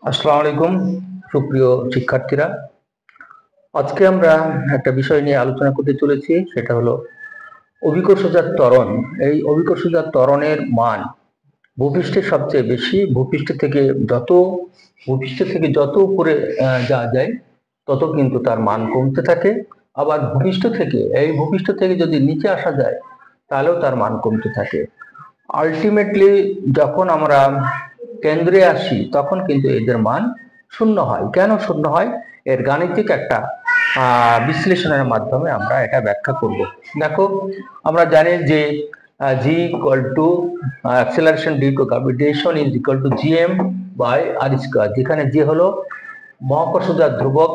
আসসালামু আলাইকুম সুপ্রিয় শিক্ষার্থীরা, আজকে আমরা একটা বিষয় নিয়ে আলোচনা করতে চলেছি, সেটা হলো অভিকর্ষজাত ত্বরণ। এই অভিকর্ষজাত ত্বরণের মান ভূপৃষ্ঠের সবচেয়ে বেশি, ভূপৃষ্ঠ থেকে যত উপরে যাওয়া যায় তত কিন্তু তার মান কমতে থাকে। আবার ভূপৃষ্ঠ থেকে যদি নিচে আসা যায় তাহলেও তার মান কমতে থাকে। আলটিমেটলি যখন আমরা কেন্দ্রে আসি তখন কিন্তু এদের মান শূন্য হয়। কেন শূন্য হয়? এর গাণিতিক একটা বিশ্লেষণের মাধ্যমে আমরা এটা ব্যাখ্যা করব। দেখো, আমরা জানি যে g equal to acceleration due to gravitation is equal to gm by r square, যেখানে g হলো মহাকর্ষজাত ধ্রুবক,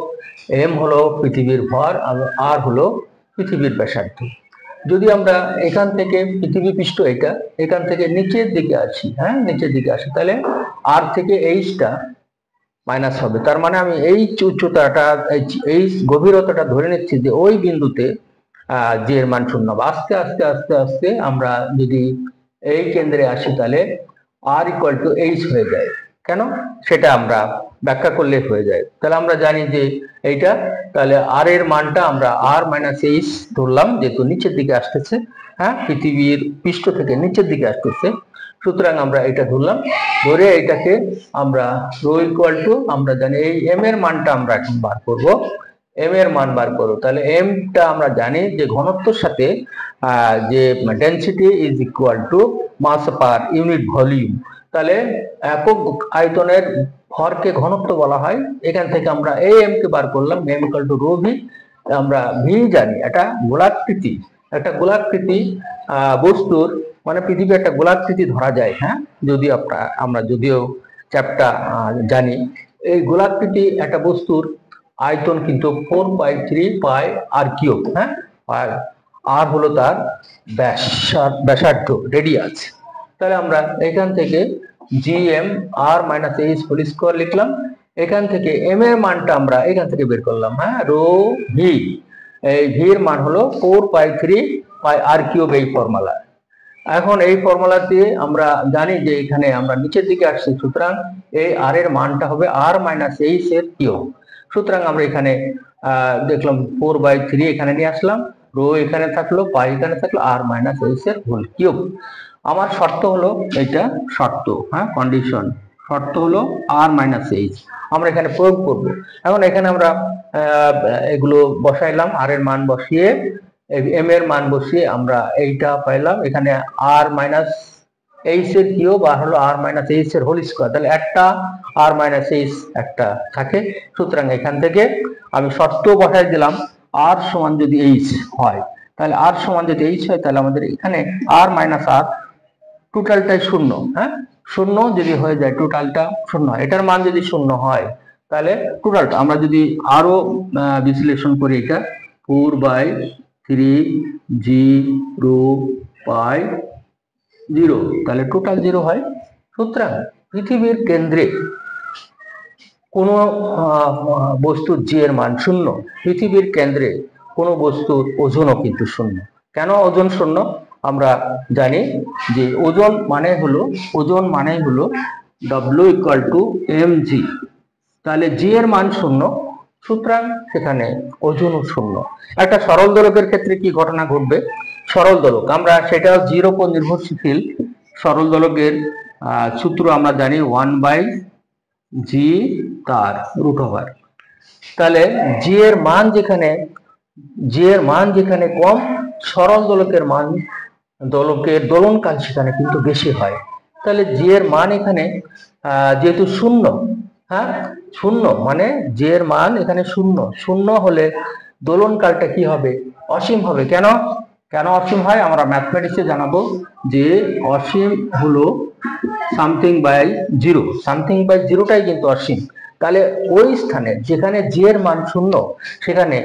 m হলো পৃথিবীর ভর, আর r হলো পৃথিবীর ব্যাসার্ধ। যদি আমরা এখান থেকে পৃথিবী পৃষ্ঠ এখান থেকে নিচের দিকে আসি, তাহলে আর থেকে এইচটা মাইনাস হবে। তার মানে আমি এই উচ্চতাটা, এই গভীরতাটা ধরে নিচ্ছি যে ওই বিন্দুতে জি এর মান শূন্য হবে। আস্তে আস্তে আস্তে আস্তে আমরা যদি এই কেন্দ্রে আসি তাহলে আর ইকুয়াল টু এইচ হয়ে যায়। কেন? সেটা আমরা ব্যাখ্যা করলে হয়ে যায়। তাহলে আমরা জানি যে এইটা, তাহলে আর এর মানটা আমরা আর মাইনাস এইচ ধরলাম, যেহেতু নিচের দিকে আসতেছে, পৃথিবীর পৃষ্ঠ থেকে নিচের দিকে আসতেছে, সুতরাং আমরা এটা ধরলাম। ধরে এটাকে আমরা রো ইকুয়াল টু, আমরা জানি এই এম এর মানটা আমরা এখন বার করব। এম এর মান বার করো, তাহলে এমটা আমরা জানি যে ঘনত্বের সাথে যে density is equal to mass per unit volume. তাহলে একক আয়তনের ভরকে ঘনত্ব বলা হয়। এখান থেকে আমরা এই এম কে বার করলাম, M equal to rho V. আমরা ভি জানি, একটা গোলাকৃতি বস্তুর, মানে পৃথিবী একটা গোলাকৃতি ধরা যায়, যদি আমরা যদিও চ্যাপ্টার জানি, এই গোলাকৃতি একটা বস্তুর আয়তন কিন্তু 4/3 পাই আর কিউব, আর আর হলো তার ব্যাসার্ধ, রেডিয়াস। তাহলে আমরা এখান থেকে জিএম আর মাইনাস এইচ হোল স্কয়ার লিখলাম। এখান থেকে এম এর মানটা আমরা এখান থেকে বের করলাম, রো ভি। এই ভি এর মান হলো 4/3 পাই আর কিউব, এই ফর্মুলা। এখন এই ফর্মুলা দিয়ে আমরা জানি যে এখানে আমরা নিচের দিকে আসছি, সুতরাং এই আর এর মানটা হবে আর মাইনাস এইচ এর কিউব। সুতরাং আমরা এখানে দেখলাম 4/3 এখানে নিয়ে আসলাম, রো এখানে থাকলো, পাই এখানে থাকলো, আর মাইনাস এইচ এর হোল কিউব। আমার শর্ত হলো এইটা, কন্ডিশন শর্ত হলো আর মাইনাস এইচ, আমরা এখানে প্রয়োগ করব। এখন এখানে আমরা এগুলো বসাইলাম, আর এর মান বসিয়ে, এম এর মান বসিয়ে আমরা এইটা পাইলাম। এখানে আর মাইনাস এইচ এর কিউব আর হলো আর মাইনাস এইচ এর হোল স্কয়ার, তাহলে একটা আর মাইনাস এইচ একটা থাকে। সুতরাং এখান থেকে আমি শর্ত বসাই দিলাম, আর সমান যদি এইচ হয়, তাহলে আর সমান যদি এইচ হয়, তাহলে আমাদের এখানে আর মাইনাস আর টোটালটাই শূন্য। শূন্য যদি হয়ে যায়, টোটালটা শূন্য হয়। এটার মান যদি শূন্য হয়, তাহলে টোটালটা আমরা যদি আরো বিশ্লেষণ করি, এটা 4/3 জি রো পাই 0, তাহলে টোটাল 0 হয়। সুতরাং পৃথিবীর কেন্দ্রে কোন বস্তুর জি এর মান শূন্য, পৃথিবীর কেন্দ্রে কোন বস্তুর ওজনও কিন্তু শূন্য। কেন ওজন শূন্য? আমরা জানি যে ওজন মানে হলো W equal to M G. তাহলে জি এর মান শূন্য, সুতরাং সেখানে ওজনও শূন্য। একটা সরল দোলকের ক্ষেত্রে কি ঘটনা ঘটবে? সরল দোলক, আমরা সেটা জির উপর নির্ভরশীল। সরল দোলকের সূত্র আমরা জানি 1/জি তার রুট ওভার। তাহলে জি এর মান যেখানে কম, সরল দোলকের মান, দোলকের দোলনকাল সেখানে কিন্তু বেশি হয়। তাহলে জি এর মান এখানে যেহেতু শূন্য, শূন্য মানে জি এর মান এখানে শূন্য হলে দোলনকালটা কি হবে? অসীম হবে। কেন অসীম হয়? আমরা ম্যাথমেটিক্সে জানাবো যে অসীম হলো সামথিং বাই জিরোটাই কিন্তু অসীম। তাহলে ওই স্থানে যেখানে জি এর মান শূন্য, সেখানে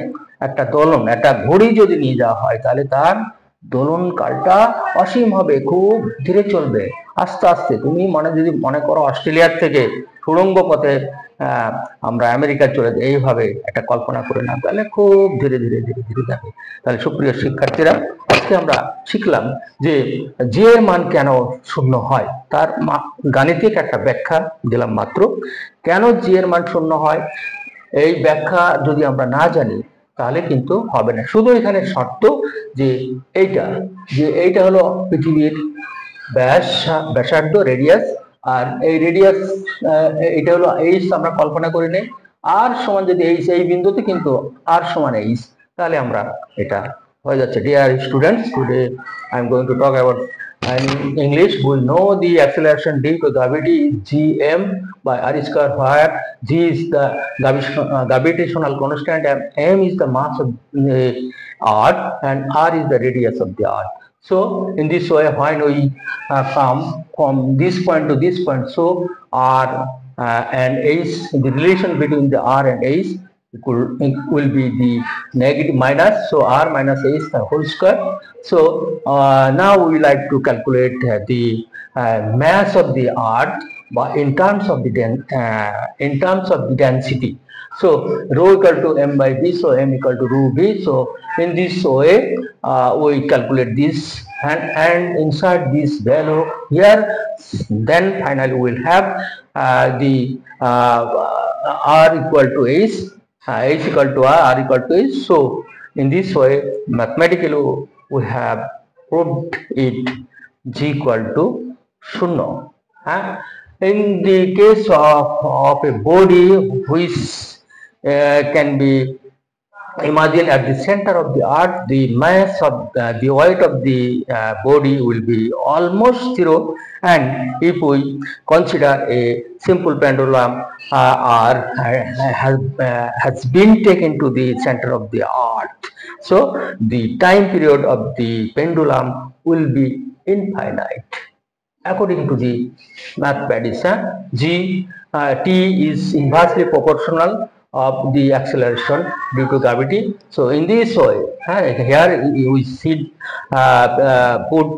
একটা ঘড়ি যদি নিয়ে যাওয়া হয়, তাহলে তার দোলন কালটা অসীম হবে, খুব ধীরে চলবে, আস্তে আস্তে। তুমি যদি মনে করো অস্ট্রেলিয়ার থেকে সুড়ঙ্গ পথে আমরা আমেরিকা চলে যাই, এইভাবে একটা কল্পনা করে না, তাহলে খুব ধীরে ধীরে যাবে। তাহলে সুপ্রিয় শিক্ষার্থীরা, আজকে আমরা শিখলাম যে জি এর মান কেন শূন্য হয়, তার গাণিতিক একটা ব্যাখ্যা দিলাম মাত্র। কেন জি এর মান শূন্য হয় এই ব্যাখ্যা যদি আমরা না জানি তাহলে কিন্তু হবে না। শুধু এখানে শর্ত যে এইটা হলো পৃথিবীর ব্যাসার্ধ, রেডিয়াস, আর এই রেডিয়াস এটা হলো এইচ, আমরা কল্পনা করে নেই আর সমান যদি এইচ, এই বিন্দুতে কিন্তু আর সমান এইচ, তাহলে আমরা এটা হয়ে যাচ্ছে। Dear students, today I am going to talk about in English. We know the acceleration due to gravity is gm by r square, where g is the gravitational constant and m is the mass of the earth and r is the radius of the earth. So in this way, when we come from this point to this point, so r and h, the relation between the r and h will be the negative minus, so r minus h the whole square. So now we like to calculate the mass of the earth in terms of the density. So rho equal to m by v, so m equal to rho v. So in this way we calculate this and insert this value here, then finally we will have the r equal to h, h equal to r equal to h. So in this way mathematically we have proved it g equal to 0. In the case of a body which can be imagined at the center of the earth, the mass of the weight of the body will be almost zero, and if we consider a simple pendulum has been taken to the center of the earth, so the time period of the pendulum will be infinite. According to the mathematics, t is inversely proportional of the acceleration due to gravity. So in this way, here we should put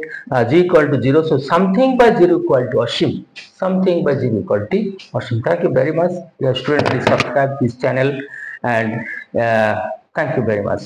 g equal to 0. So something by 0 equal to Ashim. Something by 0 equal to Ashim. Thank you very much. Dear students, please subscribe this channel and thank you very much.